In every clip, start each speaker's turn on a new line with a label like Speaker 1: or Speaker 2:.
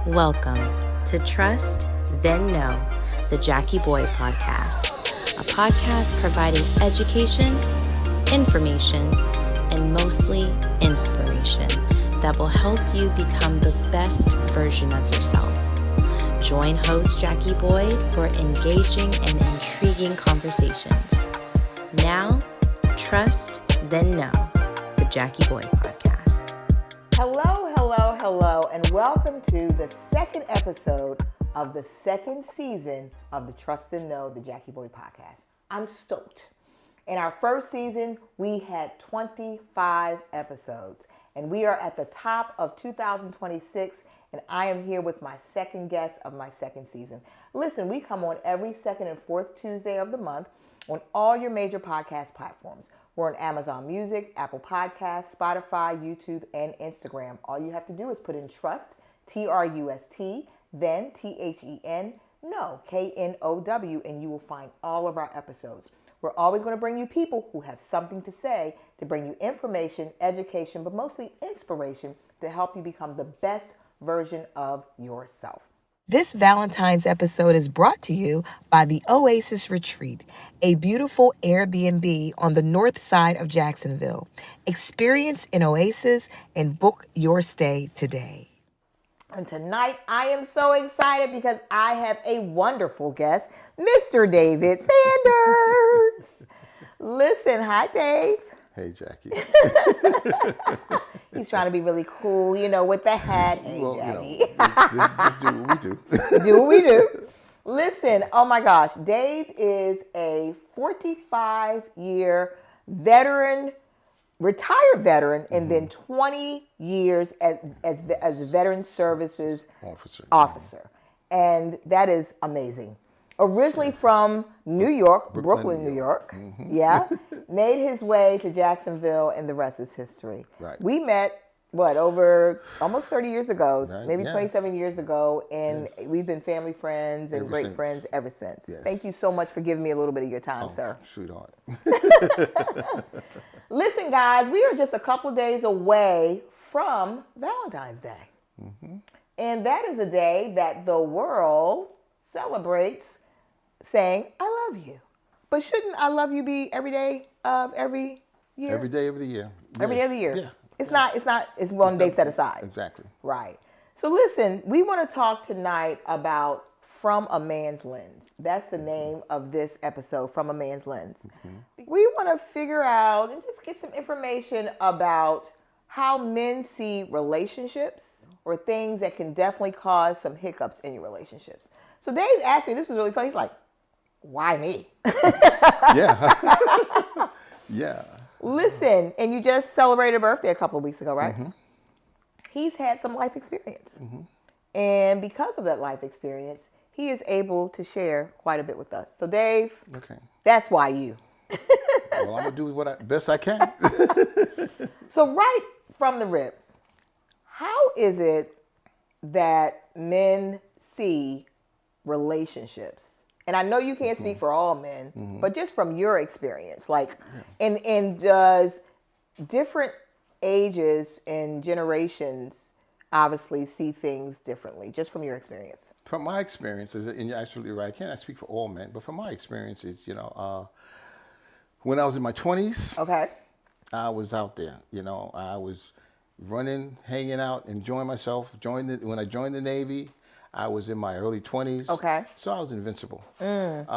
Speaker 1: Welcome to Trust, Then Know, the Jackie Boy Podcast, a podcast providing education, information, and mostly inspiration that will help you become the best version of yourself. Join host Jackie Boyd for engaging and intriguing conversations. Now, Trust, Then Know, the Jackie Boy Podcast.
Speaker 2: Hello, and welcome to the second episode of the second season of the Trust and Know, the Jackie Boy Podcast. I'm stoked. In our first season, we had 25 episodes, and we are at the top of 2026, and I am here with my second guest of my second season. Listen, we come on every second and fourth Tuesday of the month on all your major podcast platforms. We're on Amazon Music, Apple Podcasts, Spotify, YouTube, and Instagram. All you have to do is put in Trust, T-R-U-S-T, then T-H-E-N, Know, K-N-O-W, and you will find all of our episodes. We're always going to bring you people who have something to say, to bring you information, education, but mostly inspiration to help you become the best version of yourself. This Valentine's episode is brought to you by the Oasis Retreat, a beautiful Airbnb on the north side of Jacksonville. Experience an oasis and book your stay today. And tonight I am so excited because I have a wonderful guest, Mr. David Sanders. Listen, hi Dave.
Speaker 3: Hey, Jackie.
Speaker 2: He's trying to be really cool, with the hat. Hey,
Speaker 3: well,
Speaker 2: Jackie.
Speaker 3: Just do what we do.
Speaker 2: Do what we do. Listen, oh my gosh, Dave is a 45-year veteran, retired veteran, and then 20 years as veteran services officer. And that is amazing. Originally from New York, Brooklyn, New York. Yeah. Made his way to Jacksonville, and the rest is history.
Speaker 3: Right.
Speaker 2: We met, over almost 30 years ago,
Speaker 3: right.
Speaker 2: maybe 27 years ago, and we've been family friends and great friends ever since. Yes. Thank you so much for giving me a little bit of your time, sir.
Speaker 3: Sweetheart.
Speaker 2: Listen, guys, we are just a couple days away from Valentine's Day. And that is a day that the world celebrates saying, I love you. But shouldn't I love you be every day of every year?
Speaker 3: Every day of the year.
Speaker 2: Every day of the year.
Speaker 3: Yeah.
Speaker 2: It's one day set aside.
Speaker 3: Exactly.
Speaker 2: Right. So listen, we want to talk tonight about From a Man's Lens. That's the name of this episode, From a Man's Lens. We want to figure out and just get some information about how men see relationships or things that can definitely cause some hiccups in your relationships. So Dave asked me, this was really funny. He's like, why me?
Speaker 3: Yeah. Yeah.
Speaker 2: Listen, and you just celebrated a birthday a couple of weeks ago, right? He's had some life experience. And because of that life experience, he is able to share quite a bit with us. So Dave, that's why you.
Speaker 3: Well, I'm going to do what best I can.
Speaker 2: So right from the rip, how is it that men see relationships? And I know you can't speak for all men, but just from your experience, and does different ages and generations obviously see things differently, just from your experience?
Speaker 3: From my experiences, and you're absolutely right, I cannot speak for all men, but from my experiences, when I was in my 20s, I was out there, I was running, hanging out, enjoying myself. When I joined the Navy, I was in my early 20s. So I was invincible. Then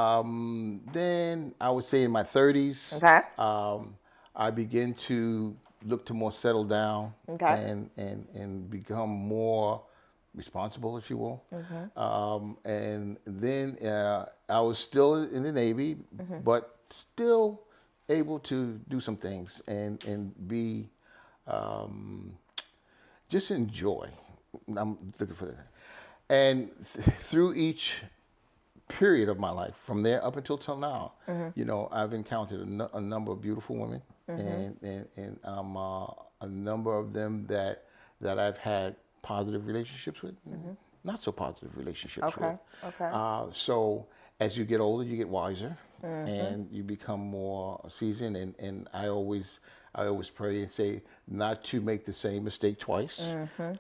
Speaker 3: I would say in my 30s, I began to look to more settle down and become more responsible, if you will. And then I was still in the Navy, but still able to do some things and be, just enjoy. I'm looking for that. And through each period of my life, from there up until now, I've encountered a number of beautiful women, and a number of them that I've had positive relationships with, not so positive relationships with. So as you get older, you get wiser, and you become more seasoned. And I always pray and say not to make the same mistake twice,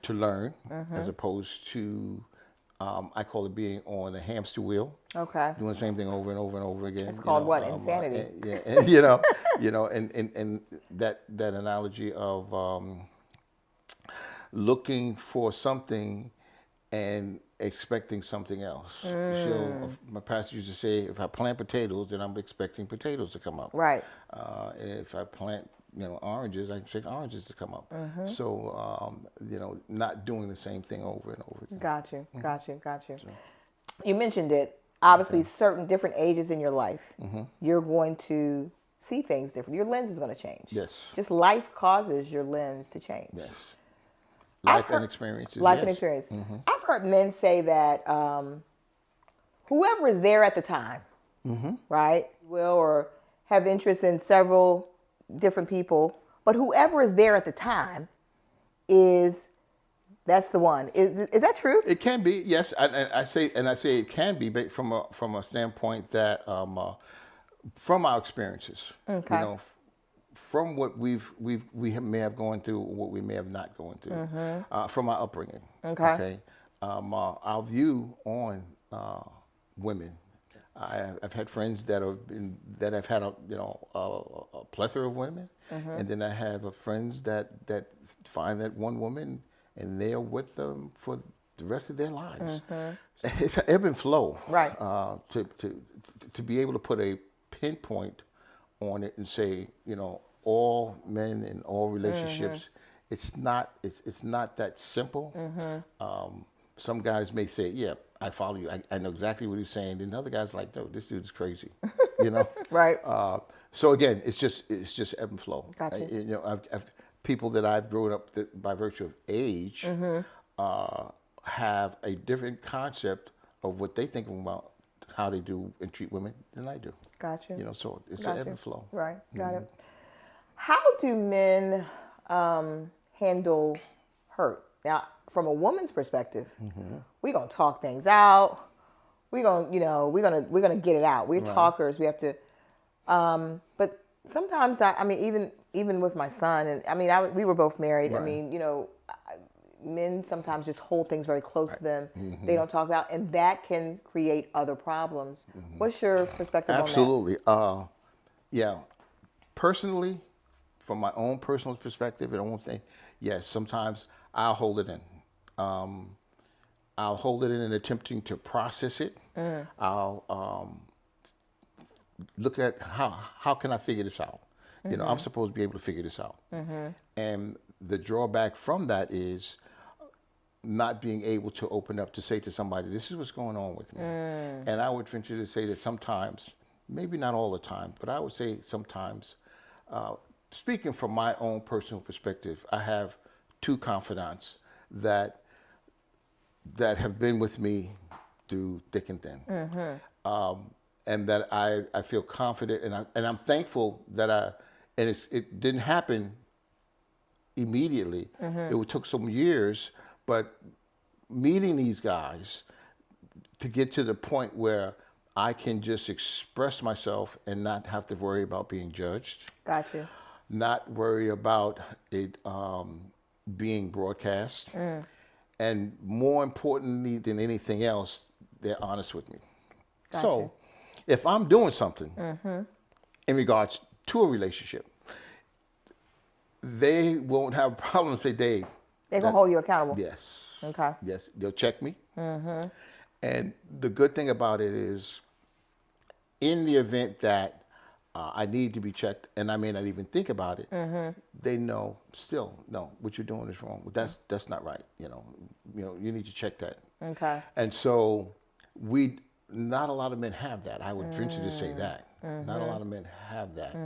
Speaker 3: to learn, as opposed to, I call it being on a hamster wheel.
Speaker 2: Okay.
Speaker 3: Doing the same thing over and over and over again.
Speaker 2: It's called what? Insanity.
Speaker 3: And, and that analogy of looking for something and expecting something else. So my pastor used to say, if I plant potatoes, then I'm expecting potatoes to come up.
Speaker 2: Right.
Speaker 3: If I plant, oranges, I expect oranges to come up. So, not doing the same thing over and over again.
Speaker 2: Got you. So. You mentioned it. Obviously, certain different ages in your life, you're going to see things different. Your lens is going to change.
Speaker 3: Yes.
Speaker 2: Just life causes your lens to change.
Speaker 3: Yes. Life and experiences.
Speaker 2: Life and experience. I've heard men say that whoever is there at the time, right, will or have interest in several different people, but whoever is there at the time that's the one. Is that true?
Speaker 3: It can be, yes. I say it can be, but from a standpoint that from our experiences, from what we may have gone through, what we may have not gone through, from our upbringing. Okay. Our view on women. I've had friends that have had a plethora of women, and then I have friends that find that one woman and they are with them for the rest of their lives. It's an ebb and flow,
Speaker 2: right?
Speaker 3: To be able to put a pinpoint on it and say, all men in all relationships, it's not that simple. Some guys may say, yeah, I follow you. I know exactly what he's saying. And other guys are like, no, this dude is crazy,
Speaker 2: Right.
Speaker 3: So again, it's just ebb and flow.
Speaker 2: Gotcha.
Speaker 3: I've people that I've grown up by virtue of age have a different concept of what they think about how they do and treat women than I do.
Speaker 2: Gotcha.
Speaker 3: So it's an ebb and flow.
Speaker 2: Right. Got it. How do men handle hurt? Now, from a woman's perspective, we're gonna talk things out. We're gonna get it out. We're talkers. We have to. But sometimes even with my son, and we were both married. Right. Men sometimes just hold things very close to them. They don't talk about, and that can create other problems. What's your perspective on that?
Speaker 3: Absolutely. Yeah. Personally, from my own personal perspective, and I won't think, yes, sometimes I'll hold it in. I'll hold it in attempting to process it. I'll look at how can I figure this out? I'm supposed to be able to figure this out. And the drawback from that is not being able to open up to say to somebody, this is what's going on with me. And I would venture to say that sometimes, maybe not all the time, but I would say sometimes, speaking from my own personal perspective, I have two confidants that have been with me through thick and thin. And that I feel confident, and I'm thankful that it didn't happen immediately. It took some years, but meeting these guys to get to the point where I can just express myself and not have to worry about being judged.
Speaker 2: Gotcha.
Speaker 3: Not worry about it being broadcast. And more importantly than anything else, they're honest with me. Gotcha. So if I'm doing something in regards to a relationship, they won't have a problem. Say, Dave,
Speaker 2: they're going to hold you accountable.
Speaker 3: Yes.
Speaker 2: Okay.
Speaker 3: Yes, they'll check me. And the good thing about it is, in the event that I need to be checked, and I may not even think about it, they know still, no, what you're doing is wrong. That's not right. You need to check that.
Speaker 2: Okay.
Speaker 3: And so not a lot of men have that. I would venture to say that. Not a lot of men have that.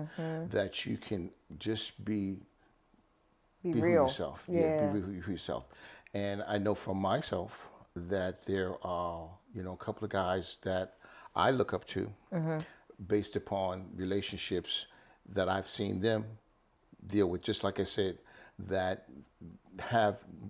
Speaker 3: That you can just be
Speaker 2: real.
Speaker 3: Who yourself. Yeah, be who yourself. And I know for myself that there are, a couple of guys that I look up to based upon relationships that I've seen them deal with. Just like I said, that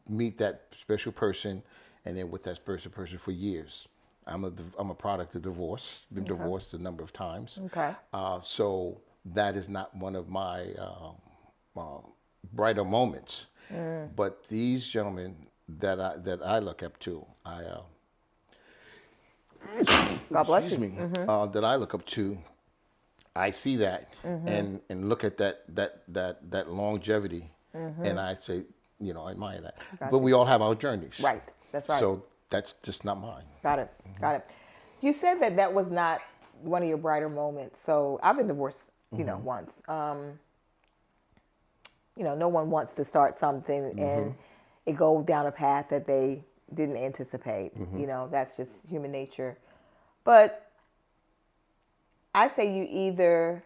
Speaker 3: meet that special person and then with that special person for years. I'm a product of divorce. Been divorced a number of times.
Speaker 2: Okay.
Speaker 3: So that is not one of my brighter moments. But these gentlemen that I look up to,
Speaker 2: God bless you.
Speaker 3: that I look up to, I see that and look at that longevity, and I say, I admire that. But we all have our journeys.
Speaker 2: Right. That's right.
Speaker 3: So that's just not mine.
Speaker 2: Got it. Got it. You said that was not one of your brighter moments. So I've been divorced, once. No one wants to start something and it goes down a path that they didn't anticipate. That's just human nature. But I say you either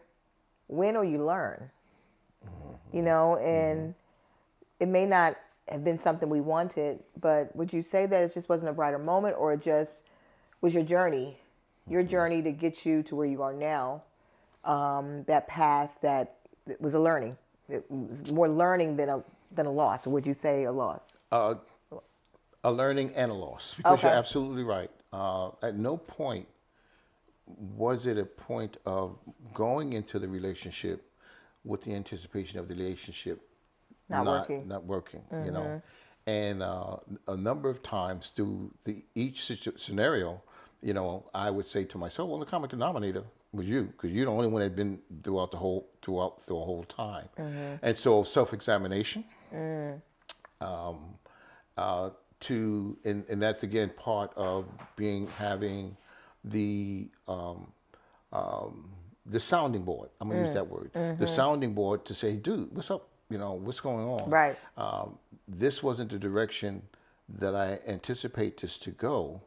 Speaker 2: win or you learn, and it may not have been something we wanted, but would you say that it just wasn't a brighter moment, or it just was your journey to get you to where you are now, that path that it was a learning? It was more learning than a loss, or would you say a loss?
Speaker 3: A learning and a loss, because you're absolutely right. At no point was it a point of going into the relationship with the anticipation of the relationship not working, And a number of times through each scenario, I would say to myself, well, the common denominator was you, because you're the only one that had been throughout the whole time. And so self-examination, and that's again part of having the sounding board. I'm gonna use that word. The sounding board to say, dude, what's up? What's going on?
Speaker 2: Right.
Speaker 3: This wasn't the direction that I anticipate this to go,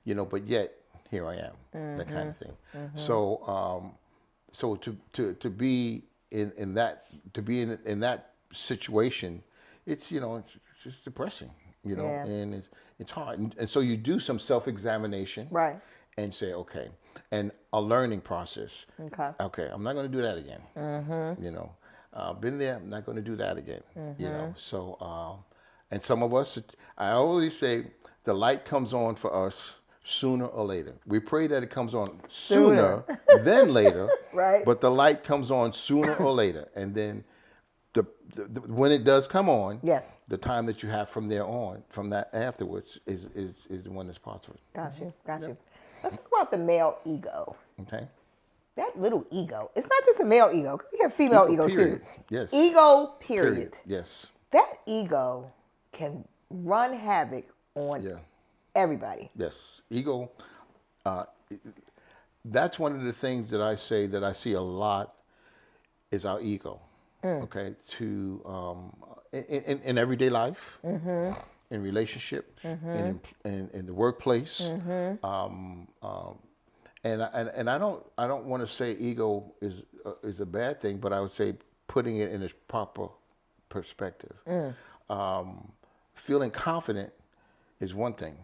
Speaker 3: but yet here I am, that kind of thing. So, to be in that situation, it's just depressing, and it's hard, and so you do some self-examination,
Speaker 2: right, and
Speaker 3: say, okay, and a learning process.
Speaker 2: Okay,
Speaker 3: I'm not going to do that again. Been there, I'm not going to do that again. So, and some of us, I always say, the light comes on for us sooner or later. We pray that it comes on sooner than later,
Speaker 2: right?
Speaker 3: But the light comes on sooner or later, and then when it does come on,
Speaker 2: yes,
Speaker 3: the time that you have from there on, from that afterwards, is the one that's possible.
Speaker 2: Got you. Let's talk about the male ego.
Speaker 3: Okay.
Speaker 2: That little ego. It's not just a male ego. We have female ego
Speaker 3: period.
Speaker 2: too.
Speaker 3: Yes.
Speaker 2: Ego, period.
Speaker 3: Yes.
Speaker 2: That ego can run havoc on everybody.
Speaker 3: Yes. Ego. That's one of the things that I say that I see a lot is our ego. Okay. In everyday life, in relationship, in the workplace, and I don't want to say ego is a bad thing, but I would say putting it in its proper perspective. Feeling confident is one thing.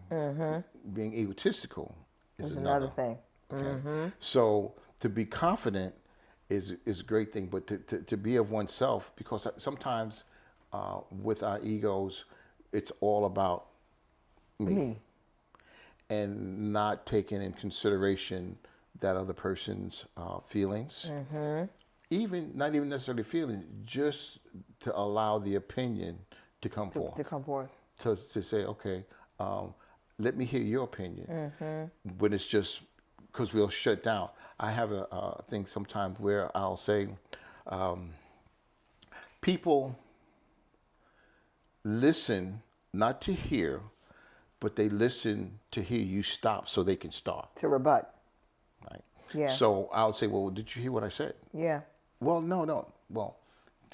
Speaker 3: Being egotistical is another
Speaker 2: thing.
Speaker 3: Okay? So to be confident is a great thing, but to be of oneself, because sometimes with our egos, it's all about me. And not taking in consideration that other person's feelings, not even necessarily feelings, just to allow the opinion to come forth. To say, okay, let me hear your opinion. When it's just because we'll shut down. I have a thing sometimes where I'll say, people listen not to hear, but they listen to hear you stop so they can start.
Speaker 2: To rebut.
Speaker 3: Right.
Speaker 2: Yeah.
Speaker 3: So I'll say, well, did you hear what I said?
Speaker 2: Yeah.
Speaker 3: Well, no. Well,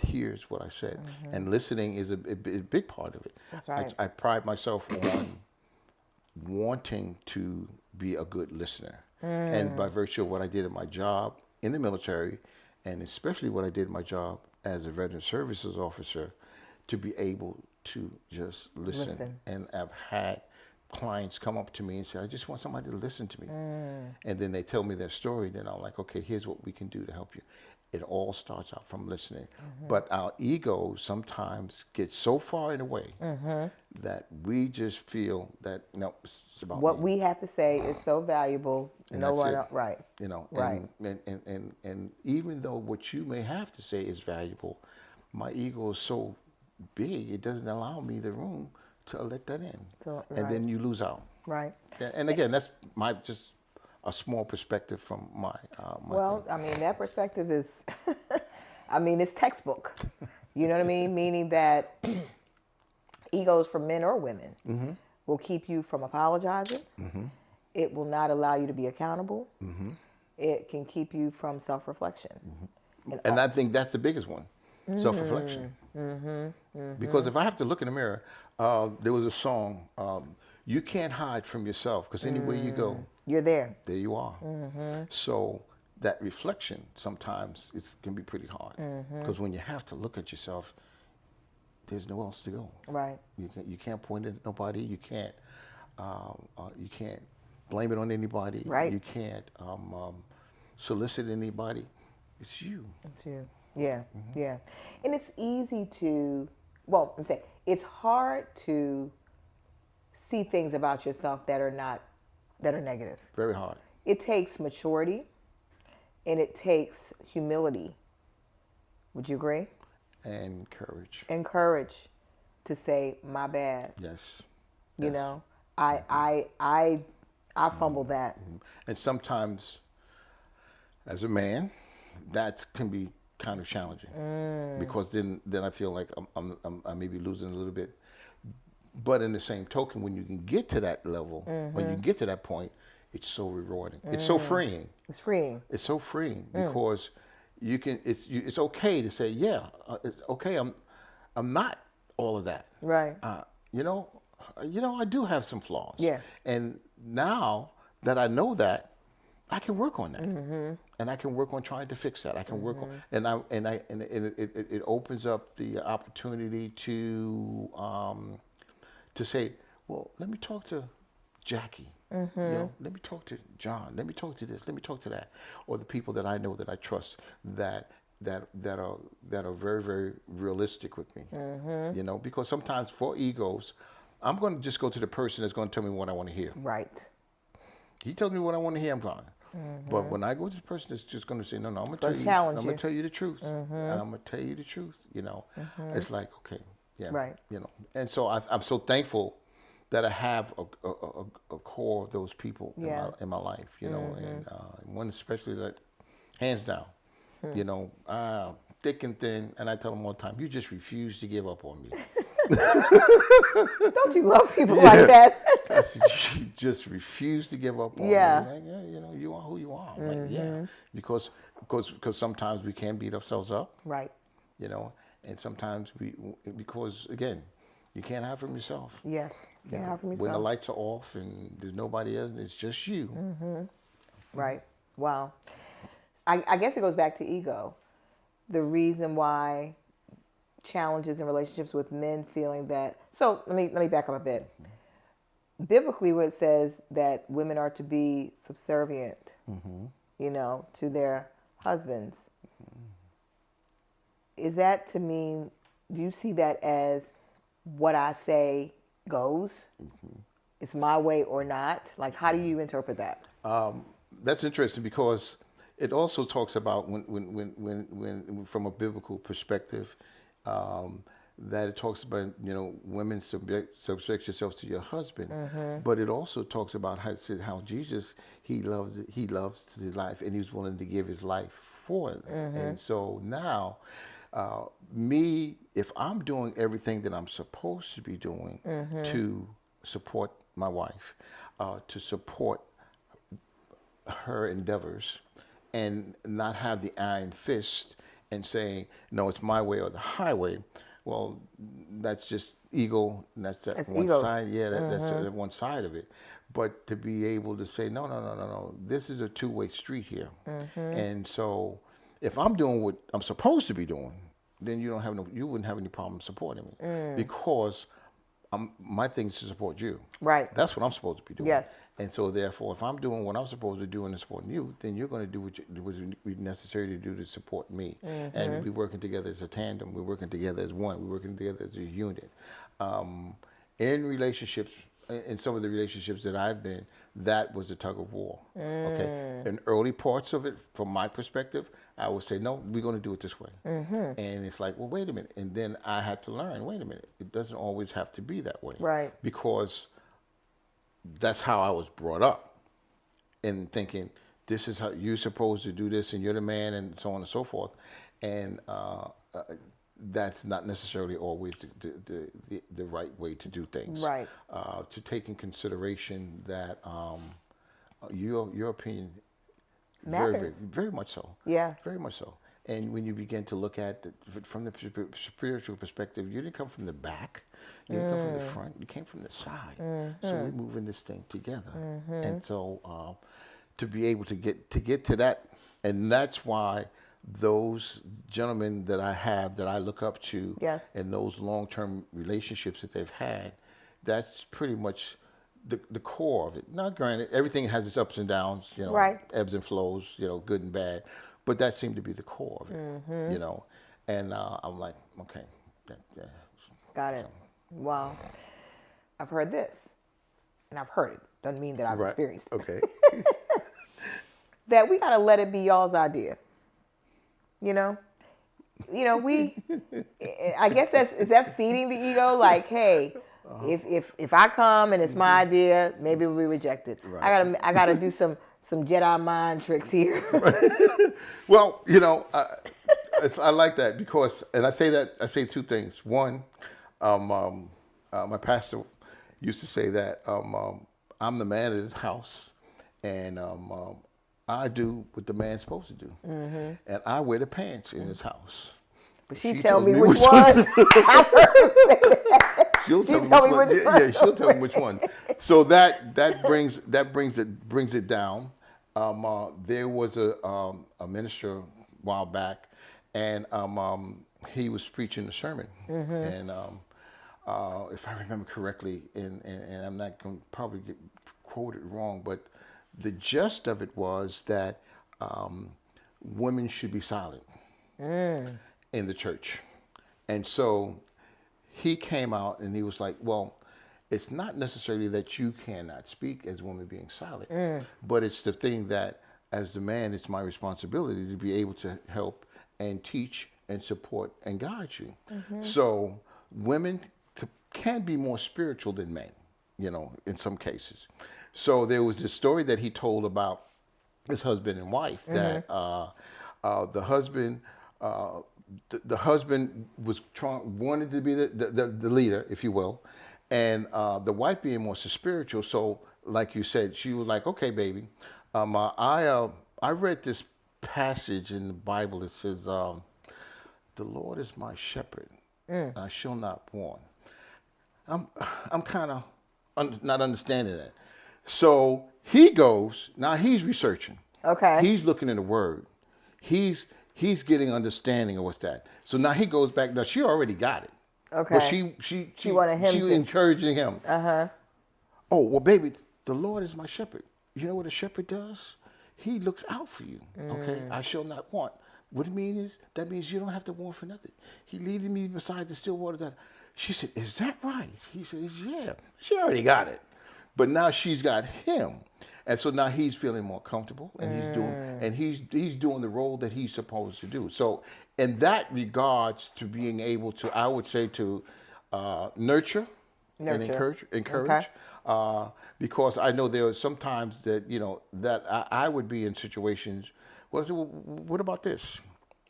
Speaker 3: here's what I said. And listening is a big part of it.
Speaker 2: That's right.
Speaker 3: I pride myself on wanting to be a good listener. And by virtue of what I did in my job in the military, and especially what I did in my job as a veteran services officer, to be able to just listen. And I've had clients come up to me and say, I just want somebody to listen to me. And then they tell me their story. Then I'm like, okay, here's what we can do to help you. it all starts out from listening. But our egos sometimes get so far in the way that we just feel that, no, it's about
Speaker 2: what
Speaker 3: me.
Speaker 2: we have to say is so valuable.
Speaker 3: And
Speaker 2: no
Speaker 3: that's
Speaker 2: one
Speaker 3: it.
Speaker 2: else, right?
Speaker 3: You know,
Speaker 2: Right.
Speaker 3: and even though what you may have to say is valuable, my ego is so big, it doesn't allow me the room to let that in.
Speaker 2: So,
Speaker 3: And then
Speaker 2: right.
Speaker 3: you lose out.
Speaker 2: Right.
Speaker 3: And again, that's my just a small perspective from my
Speaker 2: Well,
Speaker 3: thing.
Speaker 2: I mean, that perspective is, I mean, it's textbook. You know what I mean? Meaning that egos for men or women will keep you from apologizing. It will not allow you to be accountable. It can keep you from self-reflection.
Speaker 3: And I think that's the biggest one, self-reflection. Because if I have to look in the mirror, there was a song, you can't hide from yourself because anywhere you go,
Speaker 2: You're there.
Speaker 3: there you are. So that reflection sometimes can be pretty hard because when you have to look at yourself, there's nowhere else to go.
Speaker 2: Right.
Speaker 3: You can't point at nobody. You can't blame it on anybody.
Speaker 2: Right.
Speaker 3: You can't solicit anybody. It's you.
Speaker 2: It's you. Yeah. Yeah. And it's easy to, well, I'm saying it's hard to see things about yourself that are negative.
Speaker 3: Very hard.
Speaker 2: It takes maturity and it takes humility. Would you agree?
Speaker 3: And courage.
Speaker 2: And courage to say, my bad.
Speaker 3: Yes.
Speaker 2: You
Speaker 3: Yes.
Speaker 2: know, I fumbled that.
Speaker 3: And sometimes, as a man, that can be kind of challenging because then I feel like I may be losing a little bit. But in the same token, when you can get to that level, when you get to that point, it's so rewarding. It's so freeing.
Speaker 2: It's freeing.
Speaker 3: It's so freeing because you can. It's okay to say, yeah, it's okay. I'm not all of that.
Speaker 2: Right.
Speaker 3: You know, I do have some flaws.
Speaker 2: Yeah.
Speaker 3: And now that I know that, I can work on that, and I can work on trying to fix that. I can work on, and it opens up the opportunity to say, well, let me talk to Jackie. You know, let me talk to John. Let me talk to this. Let me talk to that, or the people that I know that I trust that are very, very realistic with me. You know, because sometimes for egos, I'm going to just go to the person that's going to tell me what I want to hear.
Speaker 2: Right.
Speaker 3: He tells me what I want to hear, I'm fine. But when I go to the person that's just going to say, no, I'm going to tell you,
Speaker 2: challenge
Speaker 3: I'm
Speaker 2: you.
Speaker 3: going to tell you the truth. I'm going to tell you the truth. You know, it's like, okay, yeah,
Speaker 2: Right.
Speaker 3: You know, and so I'm so thankful that I have a core of those people in my life. You know, and one especially that, hands down, you know, thick and thin, and I tell them all the time, you just refuse to give up on me.
Speaker 2: Don't you love people like that?
Speaker 3: I said, you just refuse to give up on me. Like, yeah, you know, you are who you are. Like, yeah, because sometimes we can beat ourselves up.
Speaker 2: Right.
Speaker 3: You know, and sometimes because again, you can't hide from yourself.
Speaker 2: Yes. You can't hide from
Speaker 3: When the
Speaker 2: yourself.
Speaker 3: lights are off and there's nobody else, it's just you.
Speaker 2: Right. Wow. I guess it goes back to ego. The reason why challenges in relationships with men feeling that. So let me back up a bit. Biblically, where it says that women are to be subservient, you know, to their husbands. Is that to mean? Do you see that as what I say goes? It's my way or not? Like, how do you interpret that?
Speaker 3: That's interesting because it also talks about when from a biblical perspective, that it talks about, you know, women subject yourselves to your husband, but it also talks about how Jesus he loves his life and he was willing to give his life for it. And so now, me, if I'm doing everything that I'm supposed to be doing to support my wife, to support her endeavors, and not have the iron fist and saying, no, it's my way or the highway. Well, that's just ego. And that's one
Speaker 2: ego.
Speaker 3: side. Yeah, that's one side of it. But to be able to say, no. This is a two-way street here. And so if I'm doing what I'm supposed to be doing, then you wouldn't have any problem supporting me because my thing is to support you.
Speaker 2: Right.
Speaker 3: That's what I'm supposed to be doing.
Speaker 2: Yes.
Speaker 3: And so therefore, if I'm doing what I'm supposed to do and supporting you, then you're going to do what's necessary to do to support me. And we're working together as a tandem. We're working together as one. We're working together as a unit. In relationships, in some of the relationships that I've been, that was a tug of war. Okay. In early parts of it, from my perspective, I would say, no, we're going to do it this way. And it's like, well, wait a minute. And then I had to learn, wait a minute, it doesn't always have to be that way.
Speaker 2: Right.
Speaker 3: Because that's how I was brought up, and thinking, this is how you're supposed to do this, and you're the man, and so on and so forth. And that's not necessarily always the right way to do things.
Speaker 2: Right.
Speaker 3: To take in consideration that your opinion
Speaker 2: matters.
Speaker 3: very much so.
Speaker 2: Yeah.
Speaker 3: Very much so. And when you begin to look at from the spiritual perspective, you didn't come from the back, you didn't come from the front, you came from the side. So we're moving this thing together. And so to be able to get to that, and that's why those gentlemen that I have, that I look up to,
Speaker 2: yes,
Speaker 3: and those long-term relationships that they've had, that's pretty much the core of it. Now, granted, everything has its ups and downs, you know,
Speaker 2: right,
Speaker 3: ebbs and flows, you know, good and bad, but that seemed to be the core of it, you know. And I'm like, okay,
Speaker 2: got it. Well, I've heard this, and I've heard it. Doesn't mean that I've experienced it.
Speaker 3: Okay.
Speaker 2: That we gotta let it be y'all's idea. You know, we. I guess is that feeding the ego? Like, hey, if I come and it's my idea, maybe we'll be rejected. Right. I gotta do some Jedi mind tricks here.
Speaker 3: Well, you know, I like that because, and I say two things. One, my pastor used to say that I'm the man of this house, and I do what the man's supposed to do, and I wear the pants in this house.
Speaker 2: But she tell me which ones. I heard her say that.
Speaker 3: She'll tell me which one. Yeah, she'll tell me which one. So that brings it down. There was a minister a while back, and he was preaching a sermon, and if I remember correctly, and I'm not going to probably get quoted wrong, but the gist of it was that women should be silent in the church. And so he came out and he was like, well, it's not necessarily that you cannot speak as women being silent, but it's the thing that as the man, it's my responsibility to be able to help and teach and support and guide you. So women can be more spiritual than men, you know, in some cases. So there was this story that he told about his husband and wife that the husband was wanted to be the leader, if you will, and the wife being more spiritual. So, like you said, she was like, "Okay, baby, I read this passage in the Bible that says, the Lord is my shepherd, and I shall not want." I'm kind of not understanding that. So he goes, now he's researching.
Speaker 2: Okay.
Speaker 3: He's looking in the Word. He's getting understanding of what's that. So now he goes back. Now she already got it. Okay. But she
Speaker 2: wanted him to.
Speaker 3: Encouraging him. Oh, well, baby, the Lord is my shepherd. You know what a shepherd does? He looks out for you. Okay. I shall not want. What it means is, that means you don't have to want for nothing. He leaded me beside the still waters. She said, is that right? He says, yeah. She already got it. But now she's got him. And so now he's feeling more comfortable, and he's doing the role that he's supposed to do. So in that regards to being able to, I would say, to nurture and encourage, okay. Because I know there are sometimes that, you know, that I would be in situations, well, what about this?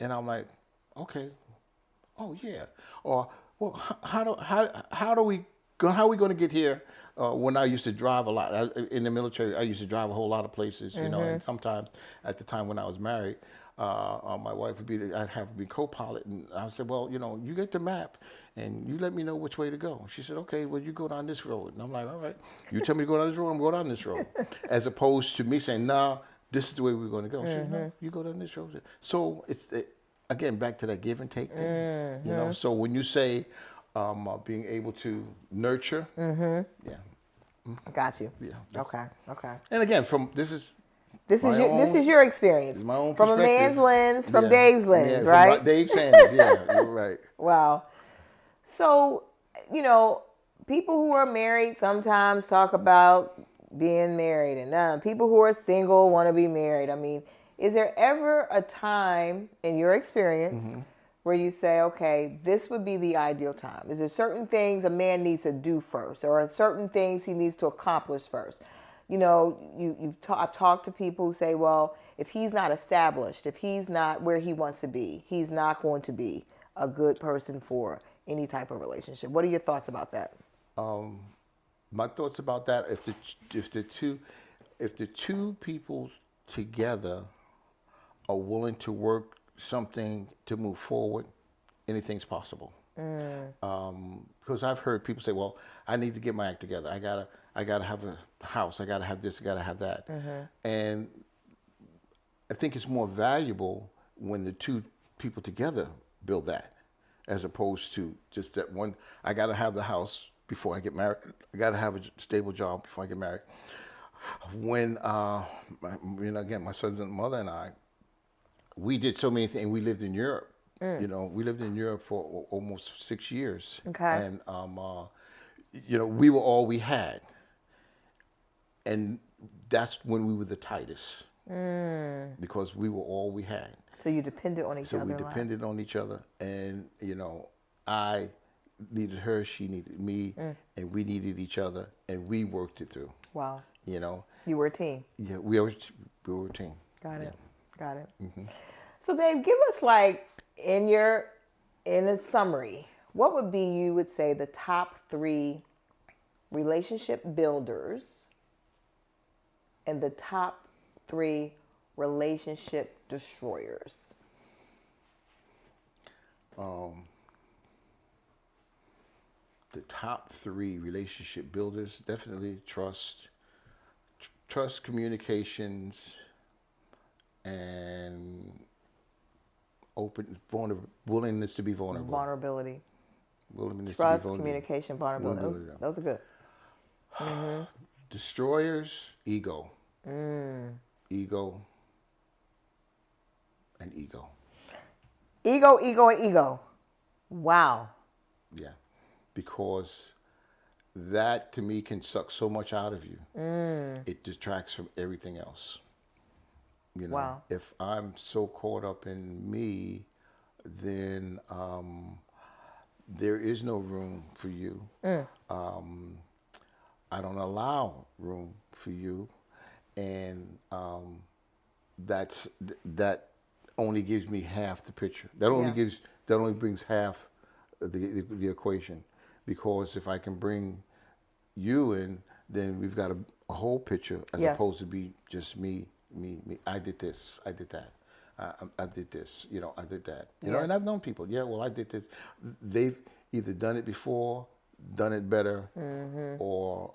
Speaker 3: And I'm like, okay, oh yeah. Or, well, how are we going to get here? When I used to drive a lot in the military, I used to drive a whole lot of places, you know. And sometimes, at the time when I was married, my wife I'd have to be co-pilot, and I said, well, you know, you get the map, and you let me know which way to go. She said, okay, well, you go down this road, and I'm like, all right, you tell me to go down this road, I'm going down this road, as opposed to me saying, no, this is the way we're going to go. She said, no, you go down this road. So it's again back to that give and take thing, you know. So when you say, being able to nurture. Yeah.
Speaker 2: Got you.
Speaker 3: Yeah.
Speaker 2: Okay.
Speaker 3: And again, this is
Speaker 2: your experience.
Speaker 3: my own
Speaker 2: from a
Speaker 3: perspective.
Speaker 2: man's lens, from
Speaker 3: Yeah.
Speaker 2: Dave's lens,
Speaker 3: Yeah,
Speaker 2: right?
Speaker 3: From Dave's standard. Yeah, you're right.
Speaker 2: Wow. So, people who are married sometimes talk about being married, and people who are single want to be married. I mean, is there ever a time in your experience where you say, okay, this would be the ideal time? Is there certain things a man needs to do first, or certain things he needs to accomplish first? I've talked to people who say, well, if he's not established, if he's not where he wants to be, he's not going to be a good person for any type of relationship. What are your thoughts about that?
Speaker 3: My thoughts about that: if the two people together are willing to work something to move forward, anything's possible. Because I've heard people say, "Well, I need to get my act together. I gotta have a house. I gotta have this. I gotta have that." And I think it's more valuable when the two people together build that, as opposed to just that one. I gotta have the house before I get married. I gotta have a stable job before I get married. When again, my son's mother and I, we did so many things. We lived in Europe. We lived in Europe for almost 6 years.
Speaker 2: Okay.
Speaker 3: And we were all we had, and that's when we were the tightest, because we were all we had.
Speaker 2: So you depended on each other.
Speaker 3: So we depended on each other, and I needed her, she needed me, and we needed each other, and we worked it through.
Speaker 2: Wow.
Speaker 3: You
Speaker 2: were a team.
Speaker 3: Yeah, we were a team.
Speaker 2: Got it.
Speaker 3: Mm-hmm.
Speaker 2: So Dave, give us in a summary, what would be, you would say, the top 3 relationship builders and the top 3 relationship destroyers?
Speaker 3: The top 3 relationship builders, definitely trust, communications, and willingness to be vulnerable.
Speaker 2: Vulnerability.
Speaker 3: Willingness
Speaker 2: Trust,
Speaker 3: to be vulnerable.
Speaker 2: communication, vulnerability. Those are good.
Speaker 3: Destroyers, ego. Ego and ego.
Speaker 2: Ego, and ego. Wow.
Speaker 3: Yeah. Because that, to me, can suck so much out of you. It detracts from everything else.
Speaker 2: Wow.
Speaker 3: If I'm so caught up in me, then there is no room for you. I don't allow room for you, and that only gives me half the picture. That only brings half the equation, because if I can bring you in, then we've got a whole picture, as opposed to be just me. I did this, I did that, I did this, I did that, and I've known people, I did this. They've either done it before, done it better, or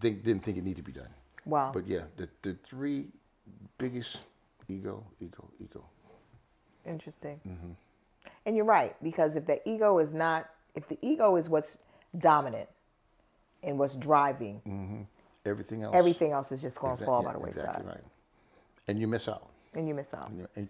Speaker 3: they didn't think it needed to be done.
Speaker 2: Wow.
Speaker 3: But the 3 biggest: ego.
Speaker 2: Interesting. And you're right, because if the ego is what's dominant and what's driving, everything else is just going to fall by the wayside.
Speaker 3: Exactly right. And you miss out.
Speaker 2: And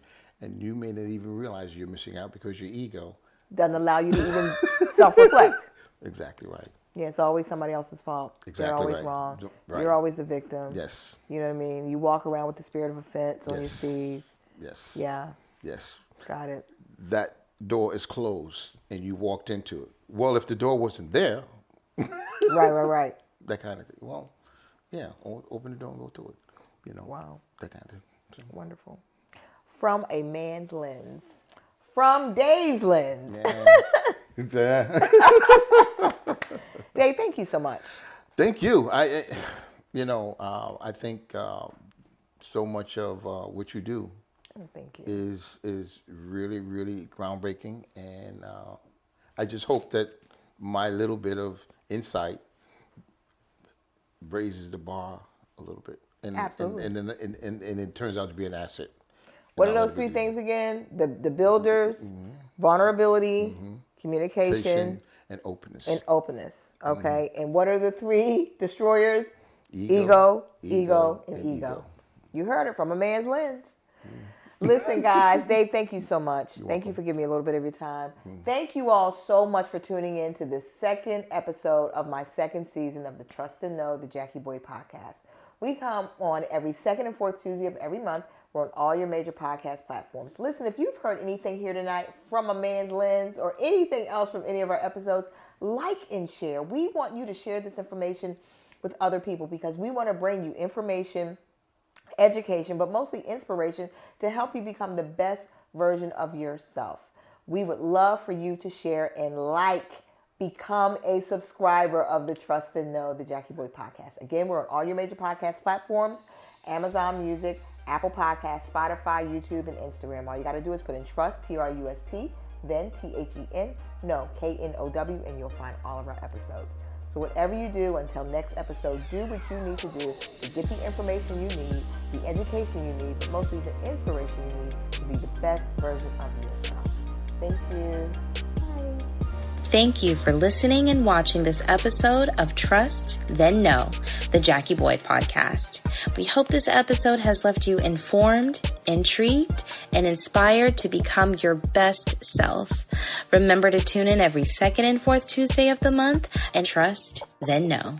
Speaker 3: you may not even realize you're missing out, because your ego
Speaker 2: doesn't allow you to even self-reflect.
Speaker 3: Exactly right.
Speaker 2: Yeah, it's always somebody else's fault.
Speaker 3: Exactly.
Speaker 2: They're always
Speaker 3: right.
Speaker 2: wrong.
Speaker 3: Right.
Speaker 2: You're always the victim.
Speaker 3: Yes.
Speaker 2: You know what I mean? You walk around with the spirit of offense on your sleeve.
Speaker 3: Yes.
Speaker 2: Yeah.
Speaker 3: Yes.
Speaker 2: Got it.
Speaker 3: That door is closed and you walked into it. Well, if the door wasn't there.
Speaker 2: Right.
Speaker 3: That kind of thing. Well, yeah, open the door and go through it.
Speaker 2: Wow.
Speaker 3: That kind of thing. So.
Speaker 2: Wonderful. From a man's lens. From Dave's lens.
Speaker 3: Yeah.
Speaker 2: Dave, thank you so much.
Speaker 3: Thank you. I think so much of what you do
Speaker 2: thank you.
Speaker 3: is really, really groundbreaking, and I just hope that my little bit of insight raises the bar a little bit, and
Speaker 2: absolutely,
Speaker 3: and it turns out to be an asset.
Speaker 2: What are those 3 things again? The builders, vulnerability, communication,
Speaker 3: and openness.
Speaker 2: Okay. And what are the 3 destroyers? Ego, and ego. You heard it from a man's lens. Listen, guys, Dave, thank you so much. Thank you for giving me a little bit of your time. Thank you all so much for tuning in to this second episode of my second season of the Trust and Know the Jackie Boy podcast. We come on every second and fourth Tuesday of every month. We're on all your major podcast platforms. Listen, if you've heard anything here tonight from a man's lens or anything else from any of our episodes, like and share. We want you to share this information with other people because we want to bring you information, education, but mostly inspiration to help you become the best version of yourself. We would love for you to share and become a subscriber of the Trust and Know the Jackie Boy podcast. Again, we're on all your major podcast platforms, Amazon Music, Apple Podcasts, Spotify, YouTube, and Instagram. All you got to do is put in Trust, Trust, then THEN, no, KNOW, and you'll find all of our episodes. So whatever you do, until next episode, do what you need to do to get the information you need, the education you need, but mostly the inspiration you need to be the best version of yourself. Thank you. Bye.
Speaker 1: Thank you for listening and watching this episode of Trust, Then Know, the Jackie Boy podcast. We hope this episode has left you informed, intrigued, and inspired to become your best self. Remember to tune in every second and fourth Tuesday of the month and trust, then know.